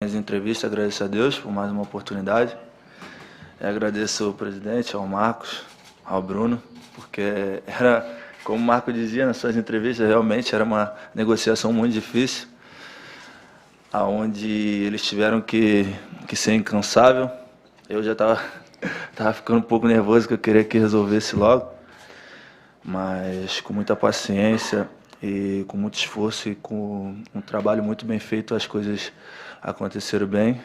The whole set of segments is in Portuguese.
As entrevistas, agradeço a Deus por mais uma oportunidade. Agradeço ao presidente, ao Marcos, ao Bruno, porque era, como o Marco dizia nas suas entrevistas, realmente era uma negociação muito difícil, aonde eles tiveram que ser incansável. Eu já estava ficando um pouco nervoso, que eu queria que resolvesse logo, mas com muita paciência e com muito esforço e com um trabalho muito bem feito, as coisas aconteceram bem,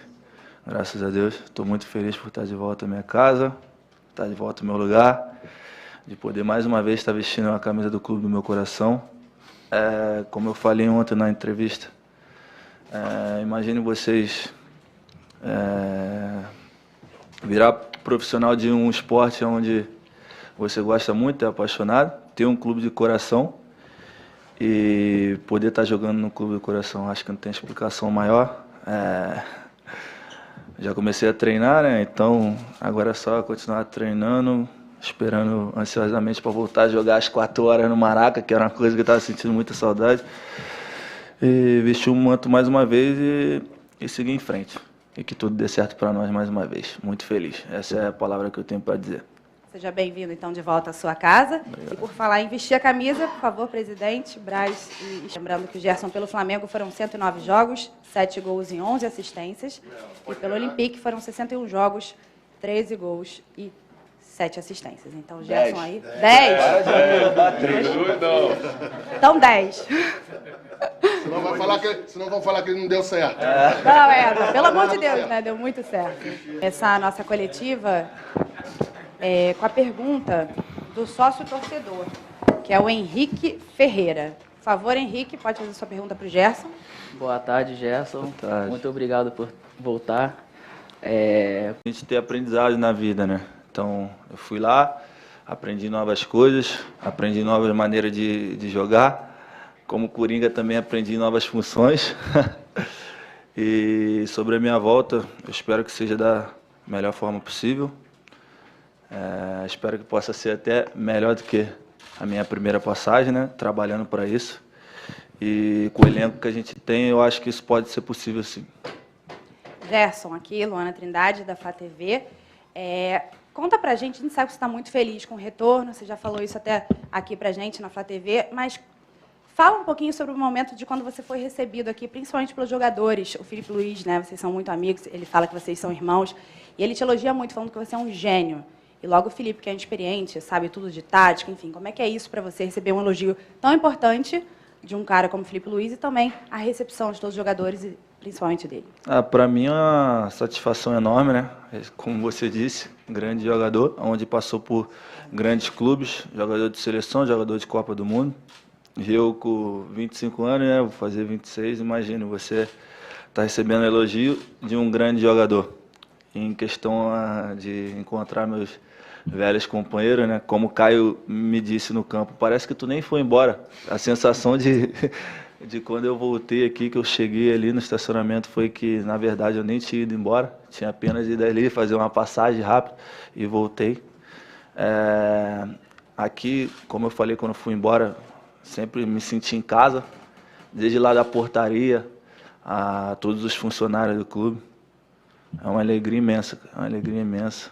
graças a Deus. Estou muito feliz por estar de volta à minha casa, estar de volta ao meu lugar, de poder mais uma vez estar vestindo a camisa do clube do meu coração. Como eu falei ontem na entrevista, imagine vocês virar profissional de um esporte onde você gosta muito, é apaixonado, ter um clube de coração e poder estar jogando no clube do coração. Acho que não tem explicação maior. Já comecei a treinar, né? Então agora é só continuar treinando, esperando ansiosamente para voltar a jogar às 4 horas no Maraca, que era uma coisa que eu estava sentindo muita saudade. E vestir o manto mais uma vez e seguir em frente. E que tudo dê certo para nós mais uma vez. Muito feliz. Essa é a palavra que eu tenho para dizer. Seja bem-vindo, então, de volta à sua casa. Obrigado. E por falar em vestir a camisa, por favor, presidente, Braz, e lembrando que o Gerson pelo Flamengo foram 109 jogos, 7 gols e 11 assistências. E pelo Olympique foram 61 jogos, 13 gols e 7 assistências. Então, o Gerson aí... 10! Então, 10. Senão vão falar que não deu certo. Não, pelo amor de Deus, né? Deu muito certo. Essa nossa coletiva... com a pergunta do sócio-torcedor, que é o Henrique Ferreira. Por favor, Henrique, pode fazer sua pergunta para o Gerson. Boa tarde, Gerson. Boa tarde. Muito obrigado por voltar. A gente tem aprendizado na vida, né? Então, eu fui lá, aprendi novas coisas, aprendi novas maneiras de jogar. Como Coringa, também aprendi novas funções. E sobre a minha volta, eu espero que seja da melhor forma possível. Espero que possa ser até melhor do que a minha primeira passagem, né? Trabalhando para isso. E com o elenco que a gente tem, eu acho que isso pode ser possível, sim. Gerson, aqui, Luana Trindade, da Flá TV. Conta pra gente sabe que você está muito feliz com o retorno, você já falou isso até aqui pra gente na Flá TV, mas fala um pouquinho sobre o momento de quando você foi recebido aqui, principalmente pelos jogadores. O Filipe Luiz, né? Vocês são muito amigos, ele fala que vocês são irmãos, e ele te elogia muito, falando que você é um gênio. E logo o Filipe, que é inexperiente, sabe tudo de tática, enfim, como é que é isso para você receber um elogio tão importante de um cara como o Filipe Luiz e também a recepção de todos os jogadores e principalmente dele? Para mim é uma satisfação enorme, né? Como você disse, grande jogador, onde passou por grandes clubes, jogador de seleção, jogador de Copa do Mundo. E eu com 25 anos, né? Vou fazer 26, imagino, você está recebendo elogio de um grande jogador. Em questão de encontrar meus velhos companheiros, né? Como o Caio me disse no campo, parece que tu nem foi embora. A sensação de quando eu voltei aqui, que eu cheguei ali no estacionamento, foi que, na verdade, eu nem tinha ido embora. Tinha apenas ido ali fazer uma passagem rápida e voltei. Aqui, como eu falei quando fui embora, sempre me senti em casa, desde lá da portaria a todos os funcionários do clube. É uma alegria imensa, é uma alegria imensa.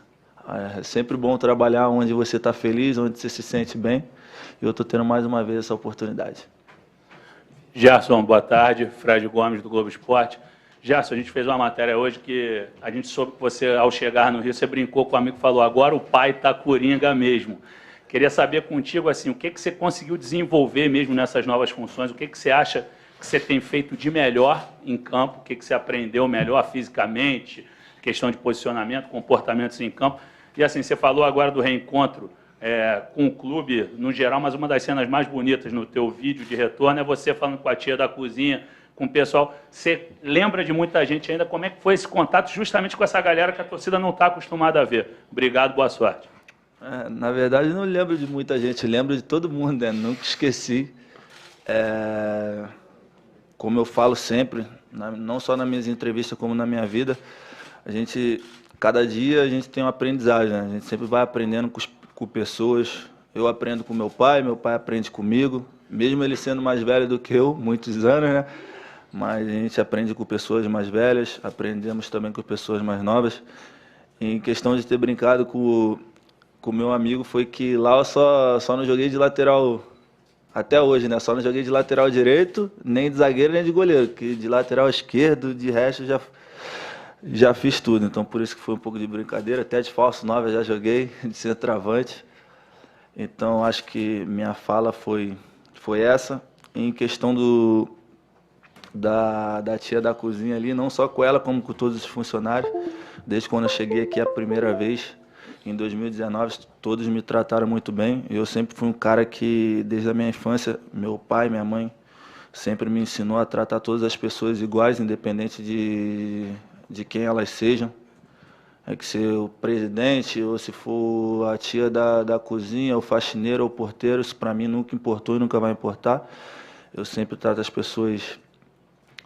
É sempre bom trabalhar onde você está feliz, onde você se sente bem. E eu estou tendo mais uma vez essa oportunidade. Gerson, boa tarde. Fred Gomes, do Globo Esporte. Gerson, a gente fez uma matéria hoje que a gente soube que você, ao chegar no Rio, você brincou com o amigo e falou, agora o pai está coringa mesmo. Queria saber contigo, assim, o que você conseguiu desenvolver mesmo nessas novas funções, o que você acha que você tem feito de melhor em campo, o que você aprendeu melhor fisicamente, questão de posicionamento, comportamentos em campo. E assim, você falou agora do reencontro com o clube no geral, mas uma das cenas mais bonitas no teu vídeo de retorno é você falando com a tia da cozinha, com o pessoal. Você lembra de muita gente ainda, como é que foi esse contato justamente com essa galera que a torcida não está acostumada a ver? Obrigado, boa sorte. Na verdade, eu não lembro de muita gente, lembro de todo mundo, né? Nunca esqueci. Como eu falo sempre, não só nas minhas entrevistas, como na minha vida, cada dia a gente tem um aprendizagem, né? A gente sempre vai aprendendo com pessoas. Eu aprendo com meu pai aprende comigo, mesmo ele sendo mais velho do que eu, muitos anos, né? mas a gente aprende com pessoas mais velhas, aprendemos também com pessoas mais novas. Em questão de ter brincado com o meu amigo, foi que lá eu só não joguei de lateral, até hoje, né? Só não joguei de lateral direito, nem de zagueiro, nem de goleiro, que de lateral esquerdo, de resto, já fiz tudo. Então, por isso que foi um pouco de brincadeira. Até de falso 9 eu já joguei, de centroavante. Então, acho que minha fala foi essa. Em questão da tia da cozinha ali, não só com ela, como com todos os funcionários. Desde quando eu cheguei aqui a primeira vez, em 2019, todos me trataram muito bem. Eu sempre fui um cara que, desde a minha infância, meu pai, minha mãe, sempre me ensinou a tratar todas as pessoas iguais, independente de quem elas sejam. É que ser o presidente, ou se for a tia da cozinha, o faxineiro ou o porteiro, isso para mim nunca importou e nunca vai importar. Eu sempre trato as pessoas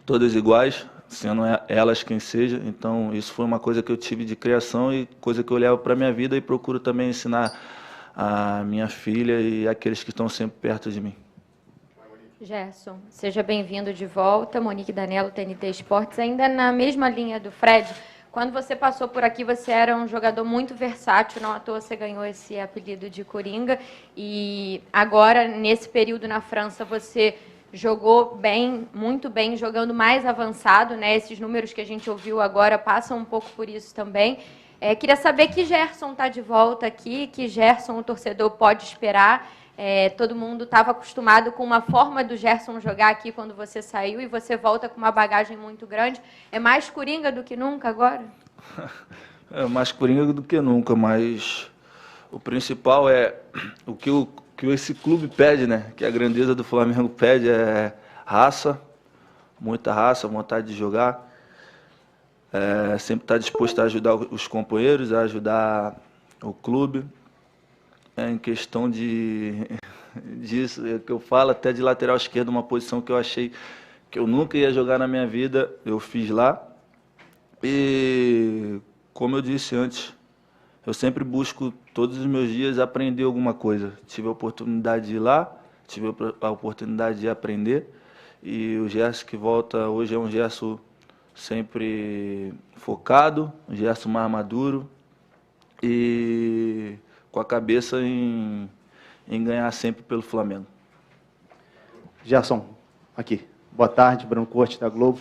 todas iguais, sendo elas quem seja. Então, isso foi uma coisa que eu tive de criação e coisa que eu levo para a minha vida e procuro também ensinar a minha filha e aqueles que estão sempre perto de mim. Gerson, seja bem-vindo de volta. Monique Danello, TNT Esportes. Ainda na mesma linha do Fred, quando você passou por aqui, você era um jogador muito versátil, não à toa você ganhou esse apelido de Coringa. E agora, nesse período na França, você jogou bem, muito bem, jogando mais avançado, né? Esses números que a gente ouviu agora passam um pouco por isso também. Queria saber que Gerson está de volta aqui, que Gerson o torcedor pode esperar. Todo mundo estava acostumado com uma forma do Gerson jogar aqui quando você saiu e você volta com uma bagagem muito grande. É mais Coringa do que nunca agora? É mais Coringa do que nunca, mas o principal é o que esse clube pede, né? Que a grandeza do Flamengo pede é raça, muita raça, vontade de jogar. Sempre estar disposto a ajudar os companheiros, a ajudar o clube. Em questão disso, que eu falo até de lateral esquerdo, uma posição que eu achei que eu nunca ia jogar na minha vida, eu fiz lá. E, como eu disse antes, eu sempre busco todos os meus dias aprender alguma coisa. Tive a oportunidade de ir lá, tive a oportunidade de aprender. E o Gerson que volta hoje é um Gerson sempre focado, um Gerson mais maduro e com a cabeça em ganhar sempre pelo Flamengo. Gerson, aqui. Boa tarde, Bruno Corte, da Globo.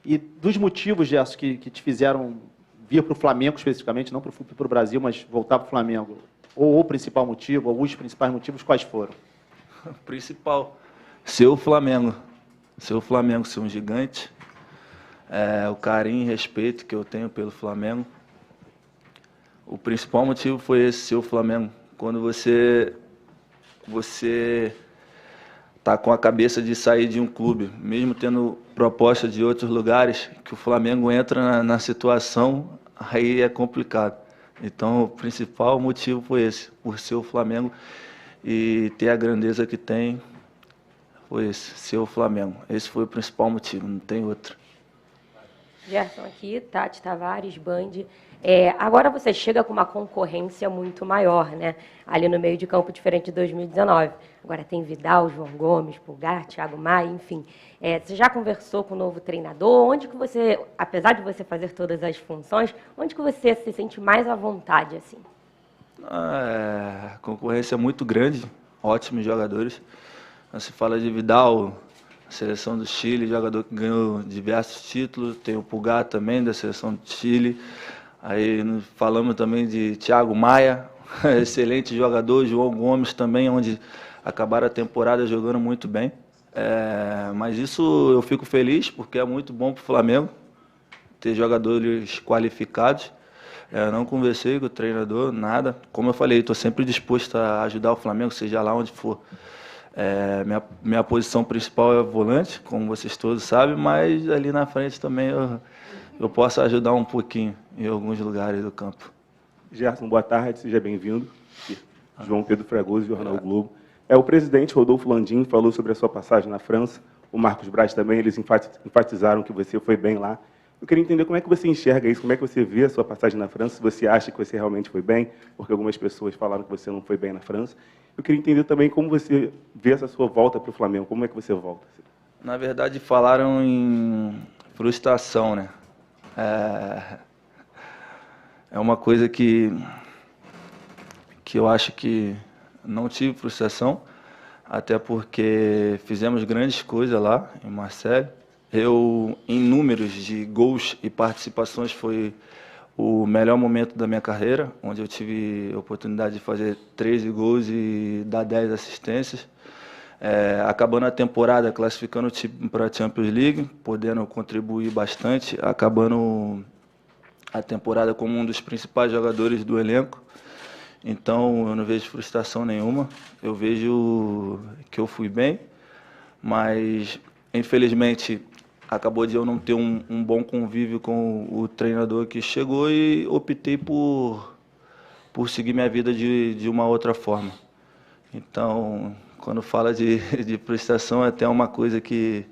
E dos motivos, Gerson, que te fizeram vir para o Flamengo especificamente, não para o Brasil, mas voltar para o Flamengo, ou o principal motivo, ou os principais motivos, quais foram? O principal, ser o Flamengo. Ser o Flamengo, ser um gigante. O carinho e respeito que eu tenho pelo Flamengo. O principal motivo foi esse, ser o Flamengo. Quando você está com a cabeça de sair de um clube, mesmo tendo proposta de outros lugares, que o Flamengo entra na situação, aí é complicado. Então, o principal motivo foi esse, por ser o Flamengo e ter a grandeza que tem, foi esse, ser o Flamengo. Esse foi o principal motivo, não tem outro. Gerson aqui, Tati Tavares, Band. Agora você chega com uma concorrência muito maior, né? Ali no meio de campo, diferente de 2019. Agora tem Vidal, João Gomes, Pulgar, Thiago Maia, enfim. Você já conversou com o novo treinador? Onde que você, apesar de você fazer todas as funções, onde que você se sente mais à vontade, assim? Concorrência muito grande, ótimos jogadores. Você fala de Vidal, seleção do Chile, jogador que ganhou diversos títulos. Tem o Pulgar também, da seleção do Chile. Aí falamos também de Thiago Maia, excelente jogador. João Gomes também, onde acabaram a temporada jogando muito bem. Mas isso eu fico feliz, porque é muito bom para o Flamengo ter jogadores qualificados. Não conversei com o treinador, nada. Como eu falei, estou sempre disposto a ajudar o Flamengo, seja lá onde for. Minha posição principal é volante, como vocês todos sabem, mas ali na frente também eu posso ajudar um pouquinho em alguns lugares do campo. Gerson, boa tarde, seja bem-vindo. João Pedro Fragoso, Jornal Globo. O presidente Rodolfo Landim falou sobre a sua passagem na França, o Marcos Braz também, eles enfatizaram que você foi bem lá. Eu queria entender como é que você enxerga isso, como é que você vê a sua passagem na França, se você acha que você realmente foi bem, porque algumas pessoas falaram que você não foi bem na França. Eu queria entender também como você vê essa sua volta para o Flamengo, como é que você volta? Na verdade, falaram em frustração, né? É uma coisa que eu acho que não tive frustração, até porque fizemos grandes coisas lá em Marseille. Eu, em números de gols e participações, foi o melhor momento da minha carreira, onde eu tive a oportunidade de fazer 13 gols e dar 10 assistências. Acabando a temporada, classificando o time para a Champions League, podendo contribuir bastante, acabando a temporada como um dos principais jogadores do elenco. Então, eu não vejo frustração nenhuma. Eu vejo que eu fui bem, mas, infelizmente, acabou de eu não ter um bom convívio com o treinador que chegou e optei por seguir minha vida de uma outra forma. Então, quando fala de frustração, é até uma coisa que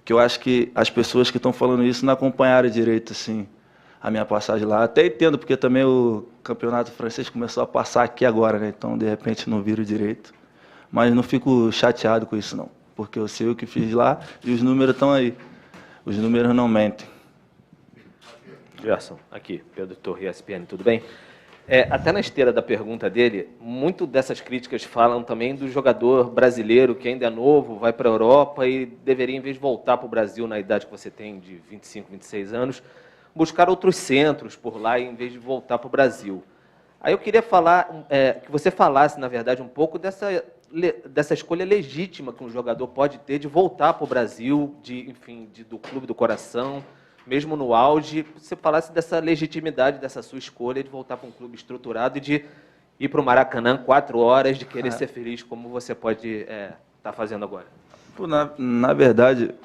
eu acho que as pessoas que estão falando isso não acompanharam direito, assim, a minha passagem lá. Até entendo, porque também o campeonato francês começou a passar aqui agora, né? Então, de repente, não viro direito. Mas não fico chateado com isso, não. Porque eu sei o que fiz lá e os números estão aí. Os números não mentem. Gerson, aqui, Pedro Torre, ESPN, tudo bem? Até na esteira da pergunta dele, muito dessas críticas falam também do jogador brasileiro que ainda é novo, vai para a Europa e deveria, em vez de voltar para o Brasil na idade que você tem, de 25, 26 anos, buscar outros centros por lá em vez de voltar para o Brasil. Aí eu queria falar, que você falasse, na verdade, um pouco dessa escolha legítima que um jogador pode ter de voltar para o Brasil, do clube do coração, mesmo no auge, você falasse dessa legitimidade, dessa sua escolha de voltar para um clube estruturado e de ir para o Maracanã 4 horas, de querer ser feliz, como você pode estar fazendo agora. Na verdade,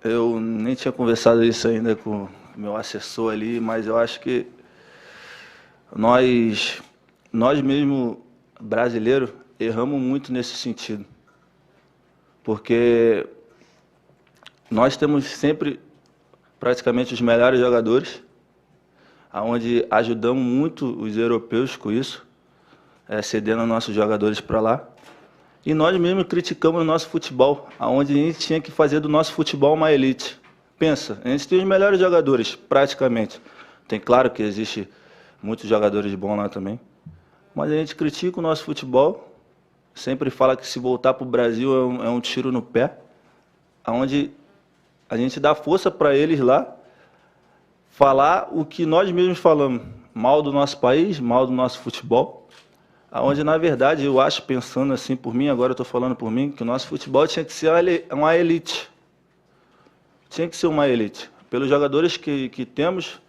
eu nem tinha conversado isso ainda com o meu assessor ali, mas eu acho que nós mesmo, brasileiros, erramos muito nesse sentido. Porque nós temos sempre praticamente os melhores jogadores, onde ajudamos muito os europeus com isso, cedendo nossos jogadores para lá. E nós mesmos criticamos o nosso futebol, onde a gente tinha que fazer do nosso futebol uma elite. Pensa, a gente tem os melhores jogadores, praticamente. Tem claro que existe muitos jogadores bons lá também, mas a gente critica o nosso futebol, sempre fala que se voltar para o Brasil é um tiro no pé, onde a gente dá força para eles lá, falar o que nós mesmos falamos, mal do nosso país, mal do nosso futebol, onde, na verdade, eu acho, pensando assim por mim, agora eu estou falando por mim, que o nosso futebol tinha que ser uma elite. Tinha que ser uma elite. Pelos jogadores que temos,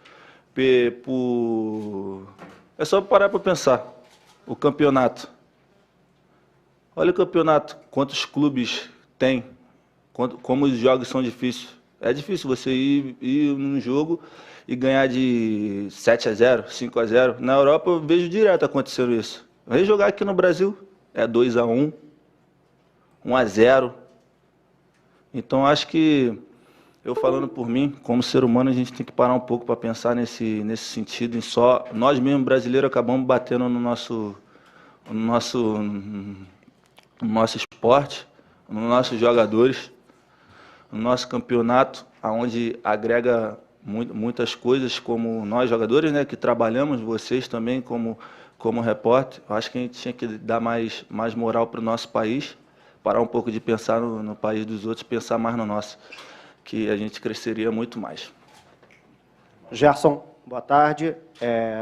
é só parar para pensar. O campeonato. Olha o campeonato, quantos clubes tem, como os jogos são difíceis. É difícil você ir num jogo e ganhar de 7-0, 5-0. Na Europa eu vejo direto acontecendo isso. Vem jogar aqui no Brasil, é 2-1, 1-0. Então acho que, eu falando por mim, como ser humano, a gente tem que parar um pouco para pensar nesse sentido. Nós mesmos brasileiros acabamos batendo no nosso esporte, nos nossos jogadores, no nosso campeonato, onde agrega muitas coisas, como nós jogadores, né, que trabalhamos, vocês também como repórter. Eu acho que a gente tinha que dar mais moral para o nosso país, parar um pouco de pensar no país dos outros, pensar mais no nosso, que a gente cresceria muito mais. Gerson, boa tarde.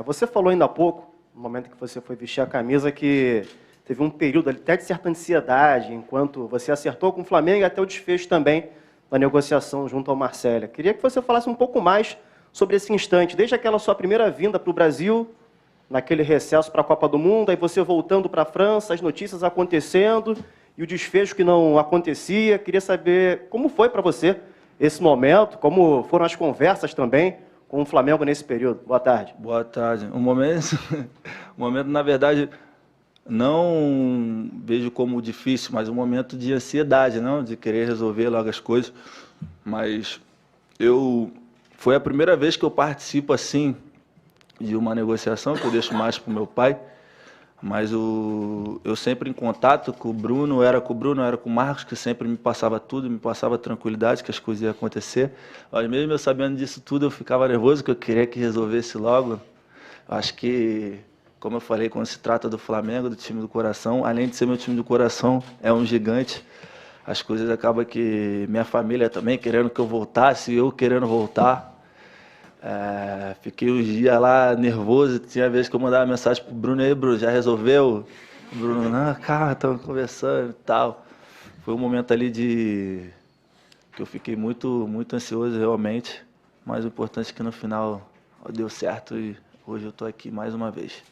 Você falou ainda há pouco, no momento que você foi vestir a camisa, que teve um período até de certa ansiedade, enquanto você acertou com o Flamengo e até o desfecho também da negociação junto ao Marselha. Queria que você falasse um pouco mais sobre esse instante, desde aquela sua primeira vinda para o Brasil, naquele recesso para a Copa do Mundo, aí você voltando para a França, as notícias acontecendo e o desfecho que não acontecia. Queria saber como foi para você esse momento, como foram as conversas também com o Flamengo nesse período. Boa tarde. Boa tarde. Um momento, na verdade, não vejo como difícil, mas um momento de ansiedade, não, de querer resolver logo as coisas. Mas foi a primeira vez que eu participo assim de uma negociação, que eu deixo mais para o meu pai, Mas eu sempre em contato com o Bruno, era com o Marcos, que sempre me passava tudo, me passava tranquilidade que as coisas iam acontecer. Mas mesmo eu sabendo disso tudo, eu ficava nervoso, que eu queria que resolvesse logo. Acho que, como eu falei, quando se trata do Flamengo, do time do coração, além de ser meu time do coração, é um gigante. As coisas acabam que minha família também querendo que eu voltasse, eu querendo voltar. Fiquei uns dias lá nervoso, tinha vezes que eu mandava mensagem pro Bruno, aí Bruno, já resolveu? O Bruno, não, cara, estamos conversando e tal. Foi um momento ali que eu fiquei muito ansioso realmente, mas o importante é que no final deu certo e hoje eu estou aqui mais uma vez.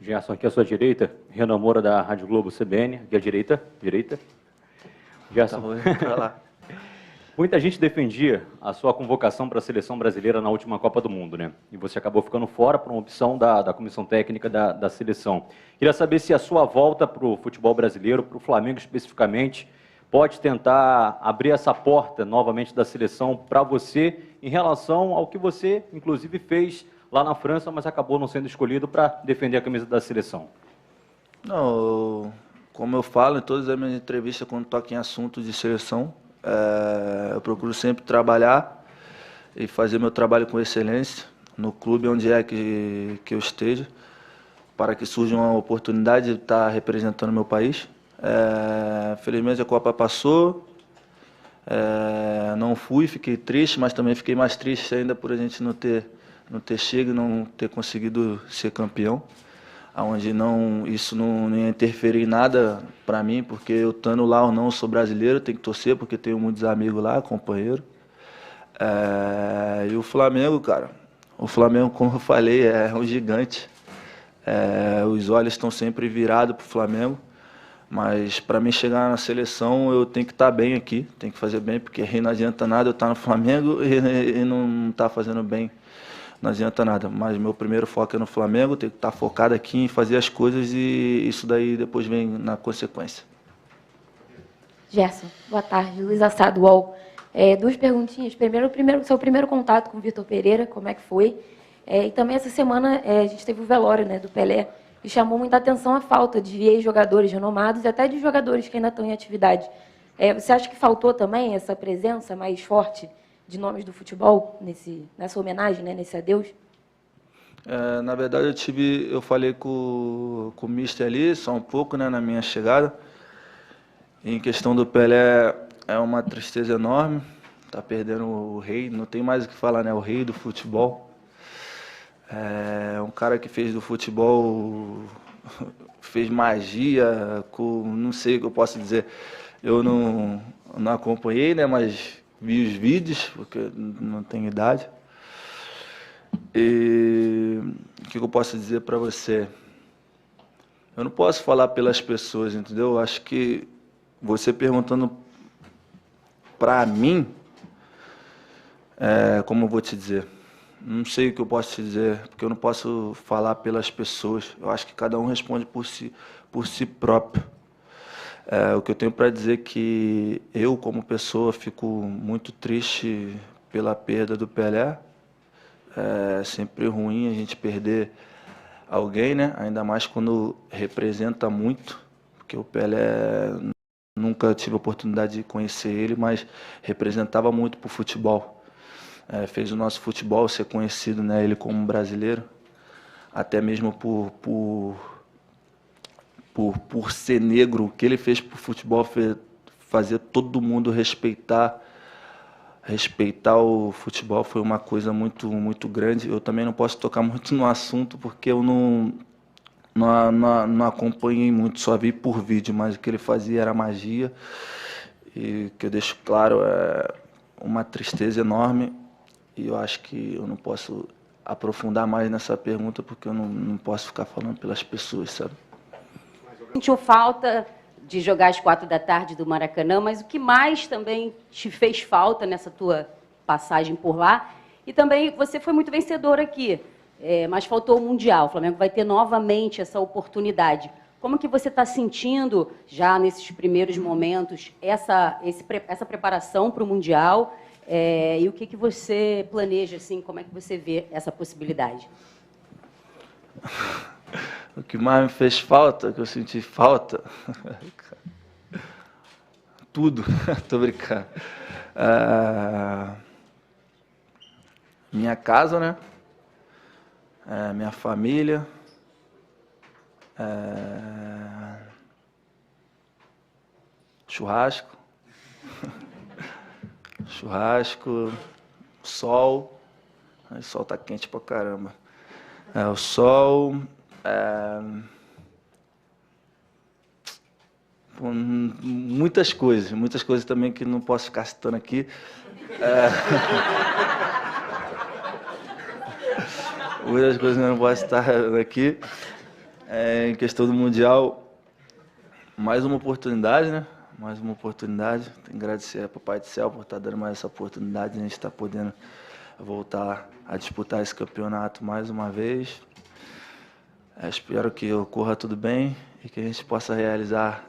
Gerson, aqui à sua direita, Renan Moura da Rádio Globo CBN, aqui à direita. Gerson. Tá lá. Muita gente defendia a sua convocação para a seleção brasileira na última Copa do Mundo, né? E você acabou ficando fora por uma opção da comissão técnica da seleção. Queria saber se a sua volta para o futebol brasileiro, para o Flamengo especificamente, pode tentar abrir essa porta novamente da seleção para você em relação ao que você, inclusive, fez lá na França, mas acabou não sendo escolhido para defender a camisa da seleção. Não, como eu falo em todas as minhas entrevistas, quando toco em assuntos de seleção, eu procuro sempre trabalhar e fazer meu trabalho com excelência no clube onde é que eu esteja, para que surja uma oportunidade de estar representando meu país. Felizmente a Copa passou, não fui, fiquei triste, mas também fiquei mais triste ainda por a gente não ter chego e não ter conseguido ser campeão, onde isso não ia interferir em nada para mim, porque eu estando lá ou não, eu sou brasileiro, tenho que torcer, porque tenho muitos amigos lá, companheiro. E o Flamengo, cara, como eu falei, é um gigante. Os olhos estão sempre virados para o Flamengo, mas para mim chegar na seleção eu tenho que estar bem aqui, tenho que fazer bem, porque aí não adianta nada eu estar no Flamengo e não estar fazendo bem. Não adianta nada, mas meu primeiro foco é no Flamengo, tenho que estar focado aqui em fazer as coisas e isso daí depois vem na consequência. Gerson, boa tarde. Luiz Assado, UOL. Duas perguntinhas. Primeiro, seu primeiro contato com o Vitor Pereira, como é que foi? E também essa semana a gente teve o velório, né, do Pelé, e chamou muita atenção a falta de ex-jogadores renomados e até de jogadores que ainda estão em atividade. Você acha que faltou também essa presença mais forte de nomes do futebol nessa homenagem, né, nesse adeus? Na verdade, eu falei com o Mister ali, só um pouco, né, na minha chegada. Em questão do Pelé, é uma tristeza enorme. Tá perdendo o rei, não tem mais o que falar, né, o rei do futebol. É um cara que fez do futebol, fez magia, não sei o que eu posso dizer. Eu não acompanhei, né, mas vi os vídeos, porque não tenho idade. E o que eu posso dizer para você? Eu não posso falar pelas pessoas, entendeu? Eu acho que você perguntando para mim, como eu vou te dizer? Não sei o que eu posso te dizer, porque eu não posso falar pelas pessoas. Eu acho que cada um responde por si próprio. O que eu tenho para dizer é que eu, como pessoa, fico muito triste pela perda do Pelé. É sempre ruim a gente perder alguém, né? Ainda mais quando representa muito, porque o Pelé, nunca tive a oportunidade de conhecer ele, mas representava muito para o futebol. Fez o nosso futebol ser conhecido, né? Ele como brasileiro, até mesmo por ser negro. O que ele fez para o futebol fazer todo mundo respeitar o futebol foi uma coisa muito, muito grande. Eu também não posso tocar muito no assunto porque eu não acompanhei muito, só vi por vídeo, mas o que ele fazia era magia. E que eu deixo claro, é uma tristeza enorme. E eu acho que eu não posso aprofundar mais nessa pergunta porque eu não posso ficar falando pelas pessoas, sabe? Sentiu falta de jogar às 4 da tarde do Maracanã, mas o que mais também te fez falta nessa tua passagem por lá? E também você foi muito vencedor aqui, mas faltou o Mundial. O Flamengo vai ter novamente essa oportunidade. Como que você está sentindo, já nesses primeiros momentos, essa preparação para o Mundial? E o que você planeja, assim, como é que você vê essa possibilidade? O que mais me fez falta, que eu senti falta... Tudo. Tô brincando. Minha casa, né? Minha família. Churrasco. Churrasco. Sol. O sol tá quente pra caramba. O sol. Muitas coisas também que não posso ficar citando aqui. Muitas coisas que eu não posso citar aqui. Em questão do Mundial, mais uma oportunidade, né? Mais uma oportunidade. Tenho que agradecer ao Papai do Céu por estar dando mais essa oportunidade de a gente estar podendo voltar a disputar esse campeonato mais uma vez. Espero que ocorra tudo bem e que a gente possa realizar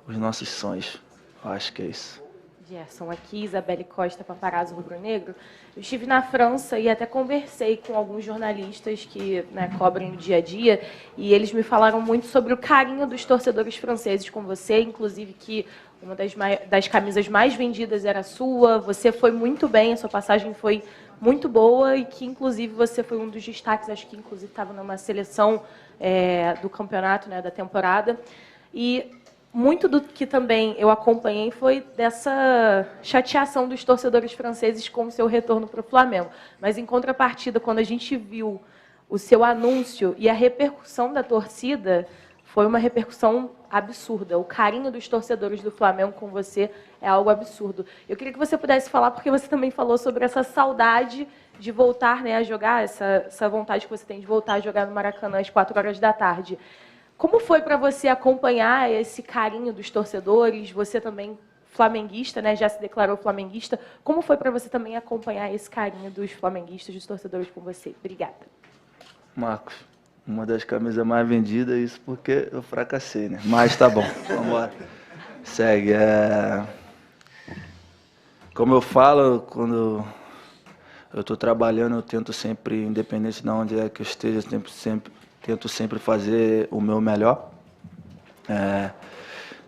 os nossos sonhos. Eu acho que é isso. Gerson, aqui, Isabelle Costa, Paparazzo Rubro-Negro. Eu estive na França e até conversei com alguns jornalistas que, né, cobrem o dia a dia, e eles me falaram muito sobre o carinho dos torcedores franceses com você, inclusive que uma das camisas mais vendidas era a sua, você foi muito bem, a sua passagem foi muito boa e que, inclusive, você foi um dos destaques, acho que, inclusive, estava numa seleção do campeonato, né, da temporada. E muito do que também eu acompanhei foi dessa chateação dos torcedores franceses com o seu retorno para o Flamengo. Mas, em contrapartida, quando a gente viu o seu anúncio e a repercussão da torcida, foi uma repercussão absurda. O carinho dos torcedores do Flamengo com você é algo absurdo. Eu queria que você pudesse falar, porque você também falou sobre essa saudade de voltar, né, a jogar, essa vontade que você tem de voltar a jogar no Maracanã às 16h. Como foi para você acompanhar esse carinho dos torcedores? Você também flamenguista, né? Já se declarou flamenguista. Como foi para você também acompanhar esse carinho dos flamenguistas, dos torcedores com você? Obrigada. Marcos, uma das camisas mais vendidas, isso porque eu fracassei, né? Mas tá bom, vamos embora. Segue. Como eu falo, quando eu estou trabalhando, eu tento sempre, independente de onde é que eu esteja, tento sempre fazer o meu melhor.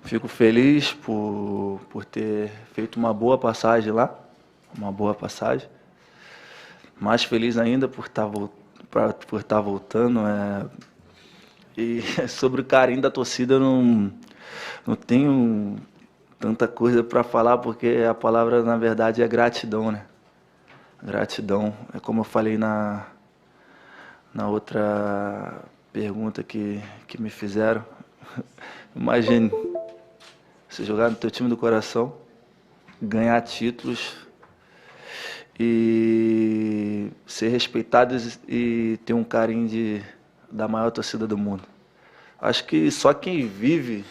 Fico feliz por ter feito uma boa passagem lá, Mais feliz ainda por estar voltando. E sobre o carinho da torcida, eu não tenho tanta coisa para falar, porque a palavra, na verdade, é gratidão, né? Gratidão. É como eu falei na outra pergunta que me fizeram. Imagine você jogar no teu time do coração, ganhar títulos e ser respeitado e ter um carinho da maior torcida do mundo. Acho que só quem vive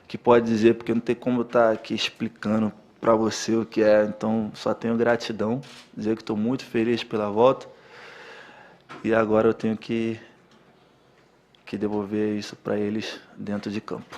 que pode dizer, porque não tem como eu estar aqui explicando para você o que é. Então, só tenho gratidão, dizer que estou muito feliz pela volta. E agora eu tenho que devolver isso para eles dentro de campo.